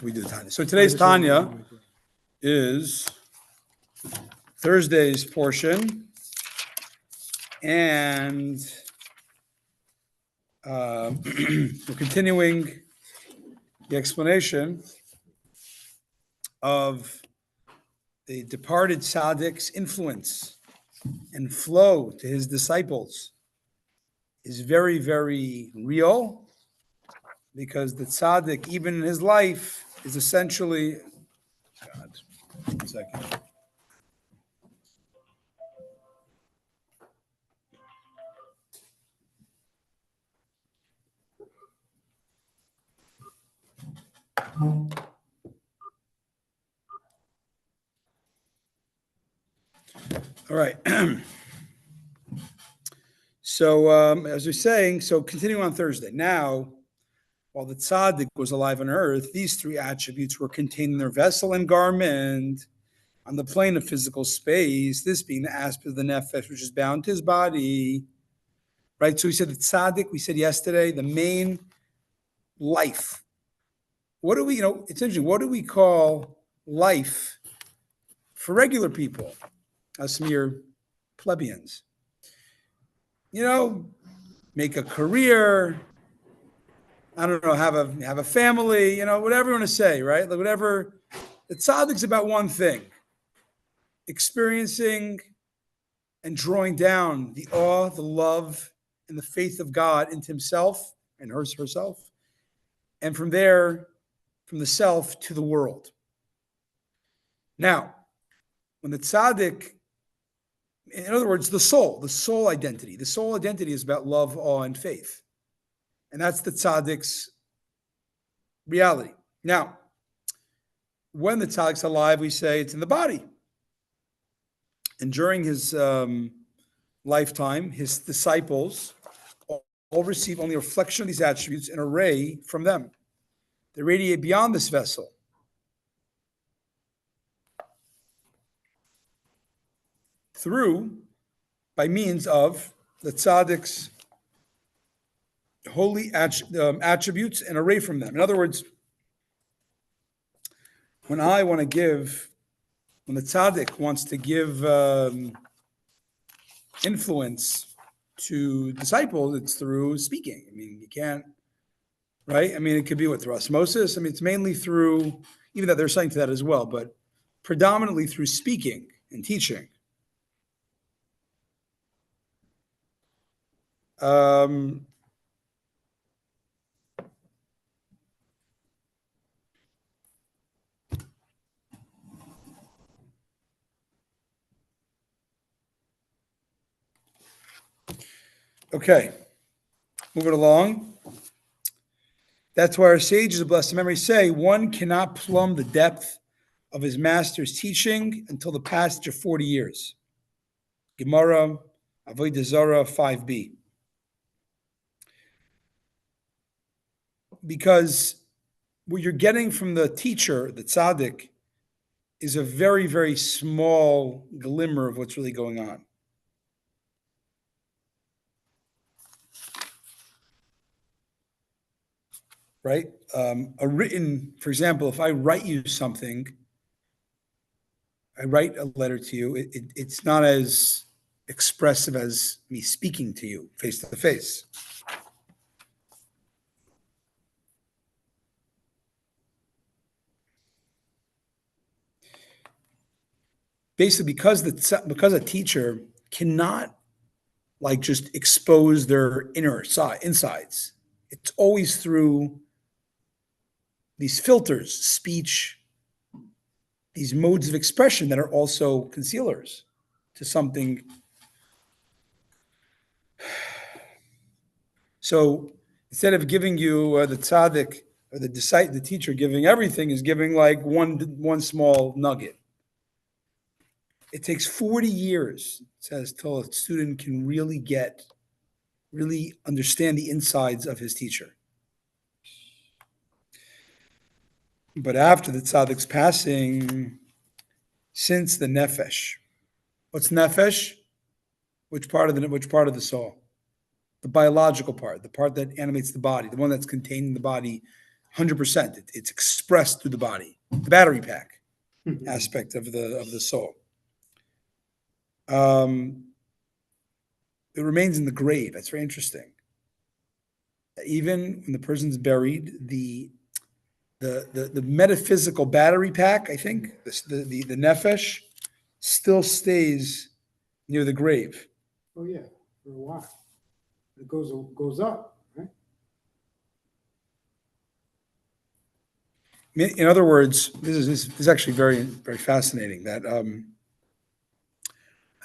We do Tanya. So today's Tanya is Thursday's portion, and we're continuing the explanation of the departed Tzaddik's influence and flow to his disciples is very, very real, because the Tzaddik, even in his life, is essentially, God, 1 second. All right. So, as we're saying, so continuing on Thursday. Now, while the tzaddik was alive on earth, these three attributes were contained in their vessel and garment on the plane of physical space, this being the aspect of the nefesh, which is bound to his body. Right? So we said the tzaddik, we said yesterday, the main life. What do we, it's interesting. What do we call life for regular people? Us mere plebeians. Make a career, I don't know, have a family, whatever you want to say, right? Like whatever. The tzaddik's about one thing: experiencing and drawing down the awe, the love, and the faith of God into himself and herself, and from there, from the self to the world. Now, when the tzaddik, in other words, the soul identity is about love, awe, and faith. And that's the tzaddik's reality. Now, when the tzaddik's alive, we say it's in the body. And during his lifetime, his disciples all receive only a reflection of these attributes, an array from them. They radiate beyond this vessel. By means of the tzaddik's holy attributes and array from them. In other words, when the tzaddik wants to give influence to disciples, it's through speaking. You can't, right? It could be through osmosis. It's mainly through, even that they're saying to that as well, but predominantly through speaking and teaching. Okay, moving along. That's why our sages of blessed memory say one cannot plumb the depth of his master's teaching until the passage of 40 years. Gemara, Avodah Zarah 5b. Because what you're getting from the teacher, the tzaddik, is a very, very small glimmer of what's really going on. Right? For example, if I write you something, I write a letter to you, it's not as expressive as me speaking to you face to face. Basically, because a teacher cannot just expose their insides. It's always through these filters, speech, these modes of expression that are also concealers to something. So instead of giving you the tzaddik or the teacher giving everything, is giving one small nugget. It takes 40 years, it says, till a student can really understand the insides of his teacher. But after the tzaddik's passing, since the nefesh, what's nefesh? Which part of the soul? The biological part, the part that animates the body, the one that's contained in the body 100%. It's expressed through the body, the battery pack aspect of the soul. It remains in the grave. That's very interesting. Even when the person's buried, the metaphysical battery pack, I think, the nefesh, still stays near the grave. Oh yeah, for a while. It goes up, right? In other words, this is actually very, very fascinating. That,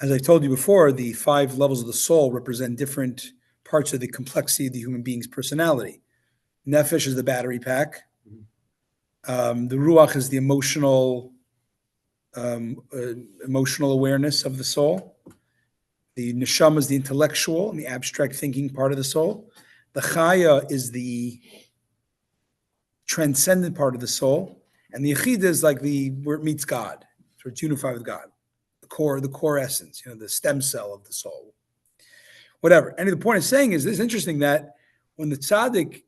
as I told you before, the 5 levels of the soul represent different parts of the complexity of the human being's personality. Nefesh is the battery pack. The ruach is the emotional awareness of the soul. The neshama is the intellectual and the abstract thinking part of the soul. The chaya is the transcendent part of the soul, and the yechida is like where it meets God, so it's unified with God, the core essence, the stem cell of the soul. Whatever. And the point of saying is, this is interesting that when the tzaddik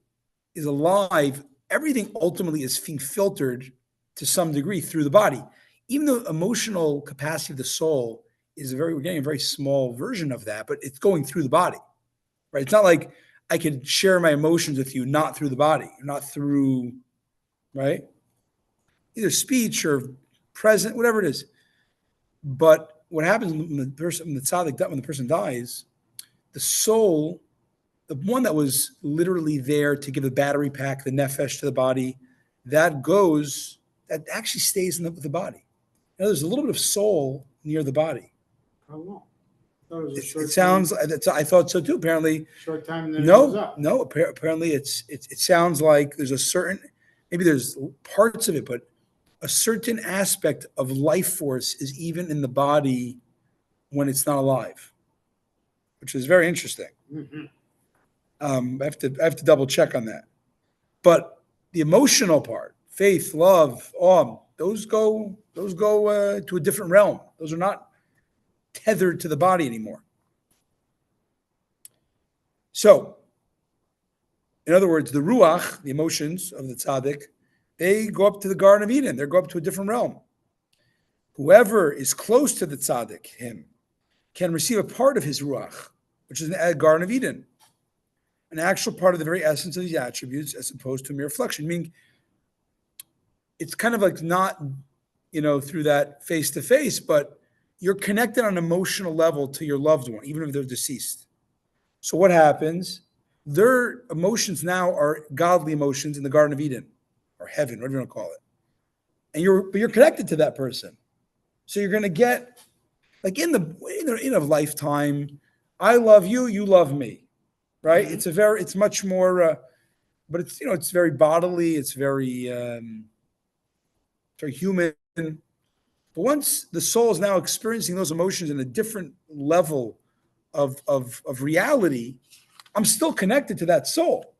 is alive, everything ultimately is being filtered to some degree through the body. Even the emotional capacity of the soul is we're getting a very small version of that, but it's going through the body, right? It's not like I could share my emotions with you, not through the body, not through, right? Either speech or present, whatever it is. But what happens when the person dies, the soul, the one that was literally there to give the battery pack, the nefesh to the body, that actually stays with the body. There's a little bit of soul near the body. How long? It sounds. I thought so too. Apparently, short time. Then it goes up. No. Apparently, it sounds like there's maybe there's parts of it, but a certain aspect of life force is even in the body when it's not alive, which is very interesting. Mm-hmm. I have to double check on that. But the emotional part, faith, love, awe, those go to a different realm. Those are not tethered to the body anymore. So, in other words, the ruach, the emotions of the tzaddik, they go up to the Garden of Eden. They go up to a different realm. Whoever is close to the tzaddik, him, can receive a part of his ruach, which is the Garden of Eden, an actual part of the very essence of these attributes, as opposed to a mere reflection. Meaning, it's kind of like not, through that face to face, but you're connected on an emotional level to your loved one, even if they're deceased. So what happens? Their emotions now are godly emotions in the Garden of Eden, or heaven, whatever you want to call it. And you're connected to that person. So you're going to get, like in a lifetime, I love you, you love me, right? Mm-hmm. It's much more, but it's very bodily. It's very human. But once the soul is now experiencing those emotions in a different level of reality, I'm still connected to that soul.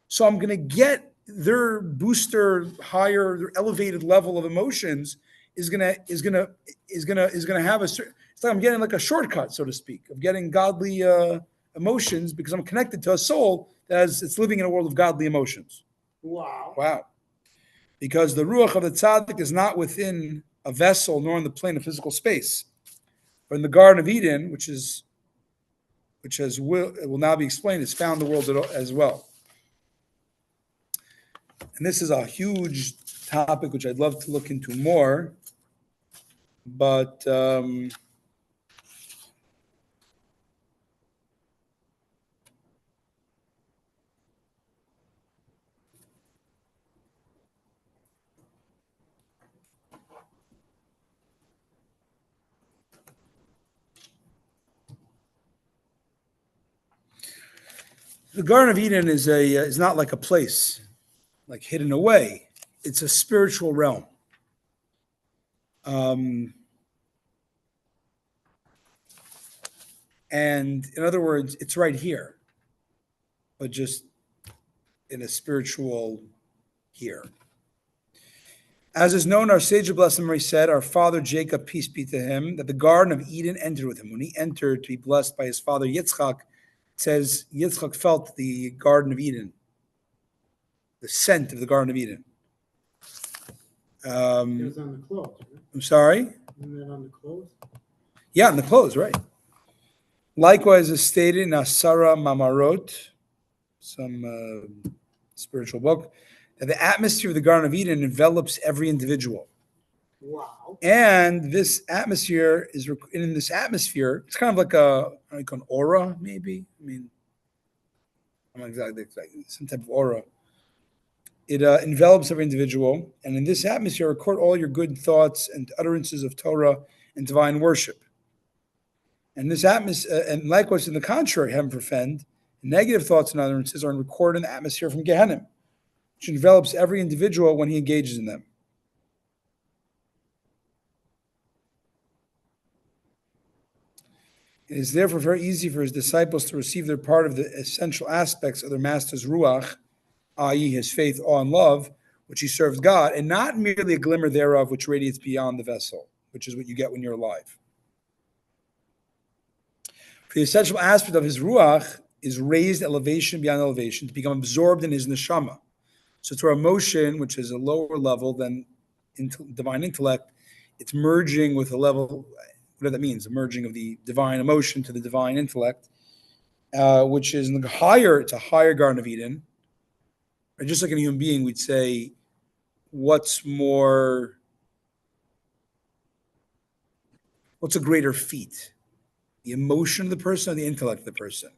So I'm going to get their booster, higher, their elevated level of emotions is going to have a certain. It's like I'm getting like a shortcut, so to speak, of getting godly emotions because I'm connected to a soul it's living in a world of godly emotions. Wow. Because the ruach of the tzaddik is not within a vessel nor in the plane of physical space, but in the Garden of Eden, which will now be explained, is found in the world as well. And this is a huge topic which I'd love to look into more, but the Garden of Eden is not like a place, like hidden away. It's a spiritual realm. And in other words, it's right here, but just in a spiritual here. As is known, our sage of blessed memory said, our father Jacob, peace be to him, that the Garden of Eden entered with him. When he entered to be blessed by his father Yitzchak, it says Yitzchak felt the Garden of Eden. the scent of the Garden of Eden. That's on the clothes, right? I'm sorry? Isn't that on the clothes? Yeah, in the clothes, right. Likewise, as stated in Asara Mamarot, some spiritual book, that the atmosphere of the Garden of Eden envelops every individual. Wow. And this atmosphere in this atmosphere, it's kind of like an aura, maybe. I mean, I'm not exactly like some type of aura. It envelops every individual, and in this atmosphere, record all your good thoughts and utterances of Torah and divine worship. And this atmosphere, and likewise, in the contrary, heaven forfend, negative thoughts and utterances are recorded in the atmosphere from Gehenna, which envelops every individual when he engages in them. It is therefore very easy for his disciples to receive their part of the essential aspects of their master's ruach, i.e., his faith, awe, and love, which he serves God, and not merely a glimmer thereof which radiates beyond the vessel, which is what you get when you're alive. For the essential aspect of his ruach is raised elevation beyond elevation to become absorbed in his neshama. So through emotion, which is a lower level than divine intellect, it's merging with a level, whatever that means, a merging of the divine emotion to the divine intellect, which is higher. It's a higher Garden of Eden. Or just like in a human being, we'd say, what's a greater feat? The emotion of the person or the intellect of the person?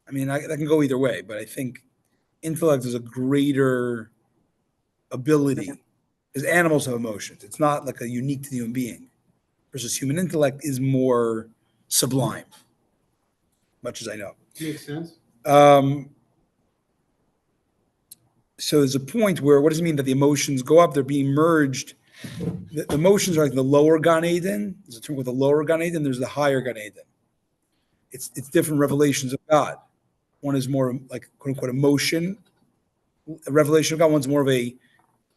I mean, that can go either way, but I think intellect is a greater ability because animals have emotions. It's not like a unique to the human being versus human intellect is more sublime, much as I know. Makes sense. So there's a point where, what does it mean that the emotions go up? They're being merged. The emotions are like the lower Gan Eden. There's a term called the lower Gan Eden. There's the higher Gan Eden. It's different revelations of God. One is more like quote unquote emotion, a revelation of God. One's more of a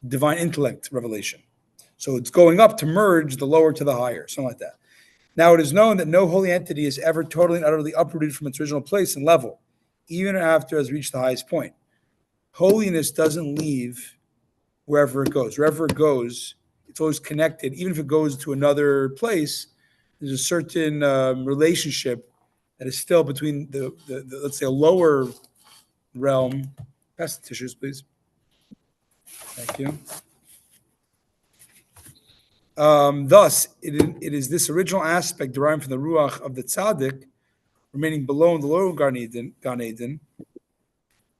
divine intellect revelation. So it's going up to merge the lower to the higher, something like that. Now it is known that no holy entity is ever totally and utterly uprooted from its original place and level, even after it has reached the highest point. Holiness doesn't leave wherever it goes. Wherever it goes, it's always connected. Even if it goes to another place, there's a certain relationship that is still between the let's say, a lower realm. Pass the tissues, please. Thank you. Thus, it is this original aspect derived from the ruach of the tzaddik, remaining below in the lower Gan Eden,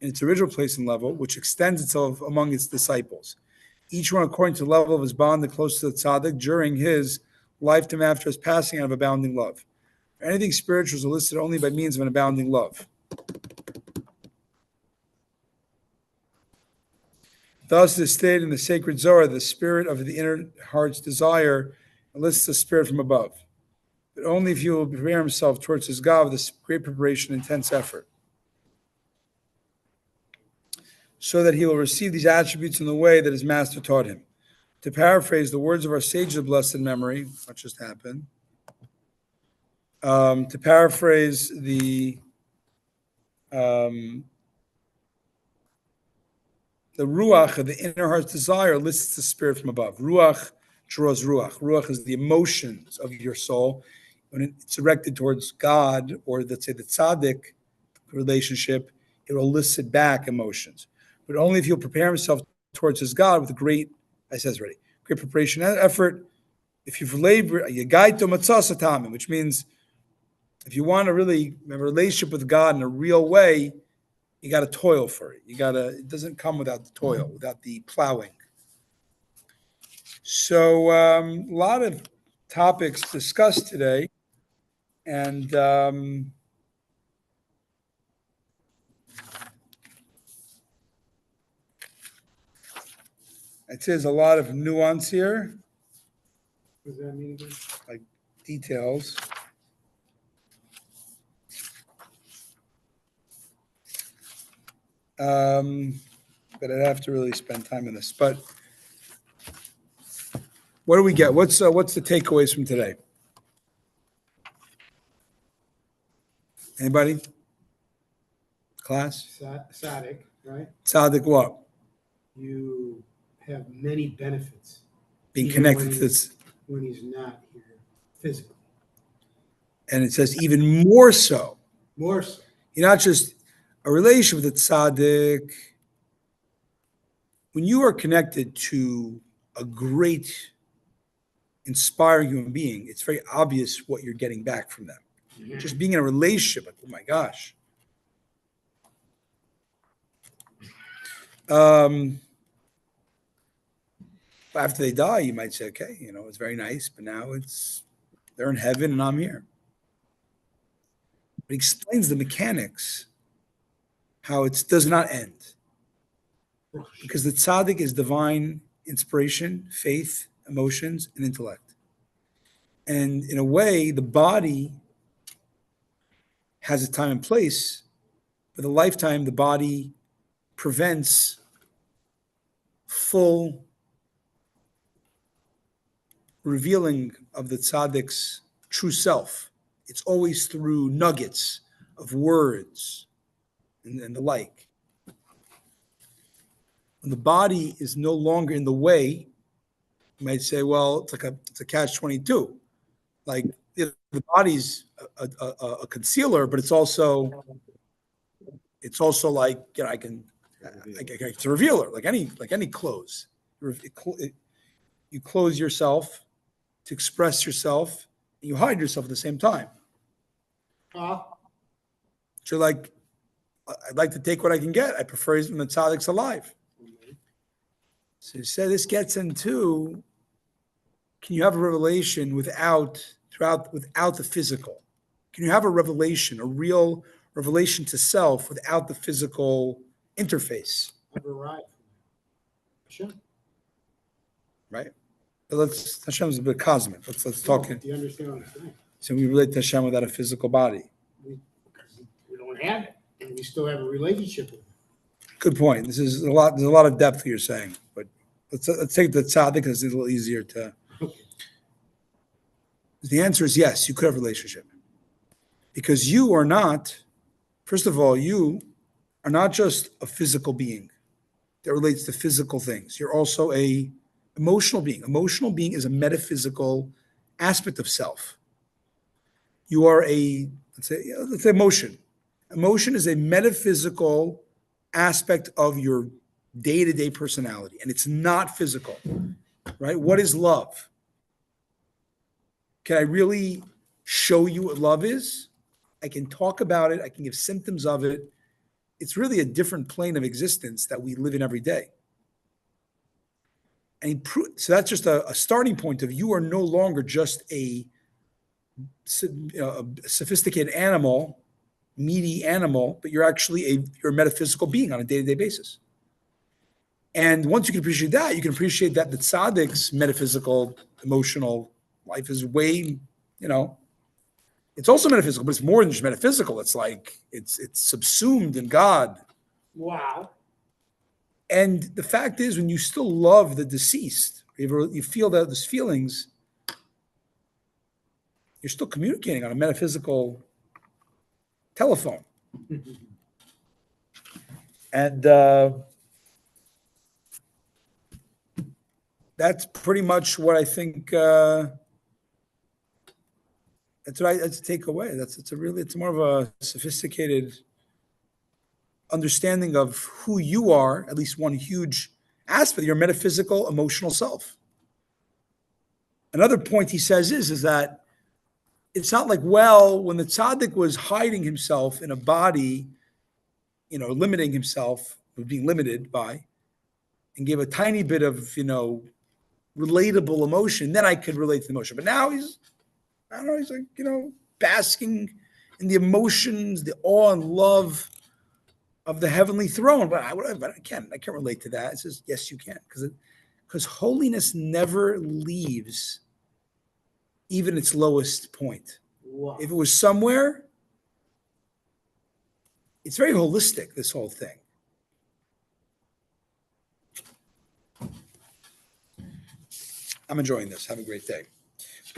in its original place and level, which extends itself among its disciples, each one according to the level of his bond the closest to the tzaddik during his lifetime after his passing out of abounding love. Anything spiritual is elicited only by means of an abounding love. Thus, it is stated in the sacred Zohar, the spirit of the inner heart's desire elicits the spirit from above, but only if he will prepare himself towards his God with this great preparation and intense effort, so that he will receive these attributes in the way that his master taught him. To paraphrase the words of our sages of blessed memory, what just happened, to paraphrase the ruach of the inner heart's desire elicits the spirit from above. Ruach draws ruach. Ruach is the emotions of your soul. When it's directed towards God, or let's say the tzaddik relationship, it will elicit back emotions. But only if he'll prepare himself towards his God with great preparation and effort. If you've labored, which means if you want to really have a relationship with God in a real way, you got to toil for it. It doesn't come without the toil, without the plowing. So a lot of topics discussed today. And it says a lot of nuance here. What does that mean again? Like details. But I'd have to really spend time on this. But what do we get? What's the takeaways from today? Anybody? Class? Tzaddik. right? Tzaddik what? You have many benefits. Being Even connected when to this. when he's not here physically. And it says even more so. More so. You're not just a relation with the tzaddik. When you are connected to a great, inspiring human being, it's very obvious what you're getting back from them. Mhm. Just being in a relationship, like, oh my gosh. After they die, you might say, okay, it's very nice, but now they're in heaven and I'm here. It explains the mechanics, how it does not end. Because the tzaddik is divine inspiration, faith, emotions, and intellect. And in a way, the body has a time and place, but the lifetime, the body prevents full revealing of the tzaddik's true self. It's always through nuggets of words and the like. When the body is no longer in the way, you might say, well, it's a catch-22. Like the body's a concealer, but it's also like it's a revealer, like any clothes. You close yourself to express yourself, and you hide yourself at the same time. So you're like, I'd like to take what I can get. I prefer when the tzaddik's alive. So you say this gets into, can you have a revelation without the physical? Can you have a revelation, a real revelation to self without the physical interface? I've arrived. Sure. Right? But Hashem's a bit cosmic. Let's talk. Do you understand what I'm saying? So we relate to Hashem without a physical body. We don't have it, and we still have a relationship with him. Good point. There's a lot of depth you're saying, but let's take the tzaddik because it's a little easier to. Okay. The answer is yes, you could have a relationship. Because you are not, first of all, you are not just a physical being that relates to physical things. You're also a emotional being. Emotional being is a metaphysical aspect of self. You are let's say emotion. Emotion is a metaphysical aspect of your day-to-day personality, and it's not physical, right? What is love? Can I really show you what love is? I can talk about it. I can give symptoms of it. It's really a different plane of existence that we live in every day. And so that's just a starting point of you are no longer just a sophisticated animal, meaty animal, but you're actually you're a metaphysical being on a day-to-day basis. And once you can appreciate that, you can appreciate that the tzaddik's metaphysical, emotional life is way, it's also metaphysical, but it's more than just metaphysical. It's like it's subsumed in God. Wow. And the fact is, when you still love the deceased, you feel those feelings, you're still communicating on a metaphysical telephone. And that's pretty much what I think. That's what I take away. It's more of a sophisticated understanding of who you are, at least one huge aspect, your metaphysical, emotional self. Another point he says is that it's not like, well, when the tzaddik was hiding himself in a body, limiting himself, being limited by, and gave a tiny bit of, relatable emotion, then I could relate to the emotion. But now he's like, basking in the emotions, the awe and love of the heavenly throne. But I can't relate to that. It says, yes, you can. Because holiness never leaves even its lowest point. Wow. If it was somewhere, it's very holistic, this whole thing. I'm enjoying this. Have a great day.